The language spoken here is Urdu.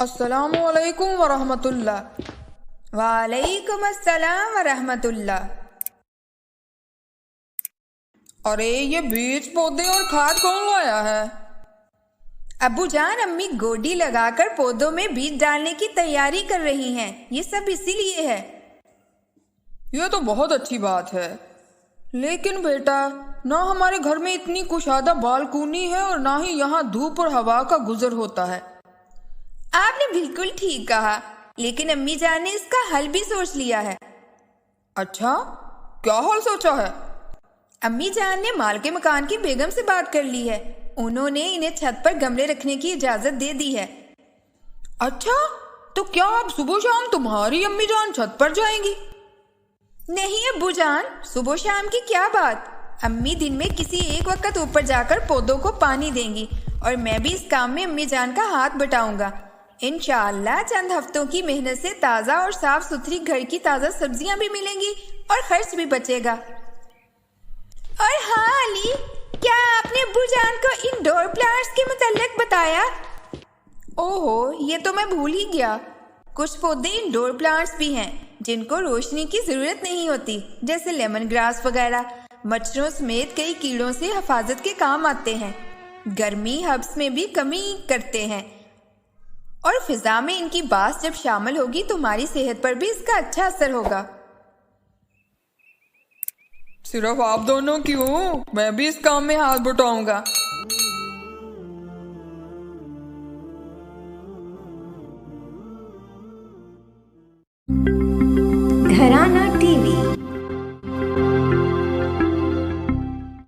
السلام علیکم ورحمۃ اللہ۔ وعلیکم السلام ورحمۃ اللہ۔ ارے یہ بیج پودے اور کھاد کون لایا ہے؟ ابو جان امی گوڈی لگا کر پودوں میں بیج ڈالنے کی تیاری کر رہی ہیں، یہ سب اسی لیے ہے۔ یہ تو بہت اچھی بات ہے، لیکن بیٹا نہ ہمارے گھر میں اتنی کشادہ بالکونی ہے اور نہ ہی یہاں دھوپ اور ہوا کا گزر ہوتا ہے۔ آپ نے بالکل ٹھیک کہا، لیکن امی جان نے اس کا حل بھی سوچ لیا ہے۔ اچھا، کیا حل سوچا ہے؟ امی جان نے مالک مکان کی بیگم سے بات کر لی ہے، انہوں نے انہیں چھت پر گملے رکھنے کی اجازت دے دی ہے۔ اچھا، تو کیا اب صبح شام تمہاری امی جان چھت پر جائیں گی؟ نہیں ابو جان، صبح شام کی کیا بات، امی دن میں کسی ایک وقت اوپر جا کر پودوں کو پانی دیں گی اور میں بھی اس کام میں امی جان کا ہاتھ بٹاؤں گا۔ انشاءاللہ چند ہفتوں کی محنت سے تازہ اور صاف ستھری گھر کی تازہ سبزیاں بھی ملیں گی اور خرچ بھی بچے گا۔ اور ہاں علی، کیا آپ نے ابو جان کو انڈور پلانٹس کے متعلق بتایا؟ اوہو، یہ تو میں بھول ہی گیا۔ کچھ پودے انڈور پلانٹس بھی ہیں جن کو روشنی کی ضرورت نہیں ہوتی، جیسے لیمن گراس وغیرہ، مچھروں سمیت کئی کیڑوں سے حفاظت کے کام آتے ہیں، گرمی حبس میں بھی کمی کرتے ہیں، اور فضا میں ان کی باس جب شامل ہوگی تو ہماری صحت پر بھی اس کا اچھا اثر ہوگا۔ صرف آپ دونوں کیوں، میں بھی اس کام میں ہاتھ بٹاؤں گا۔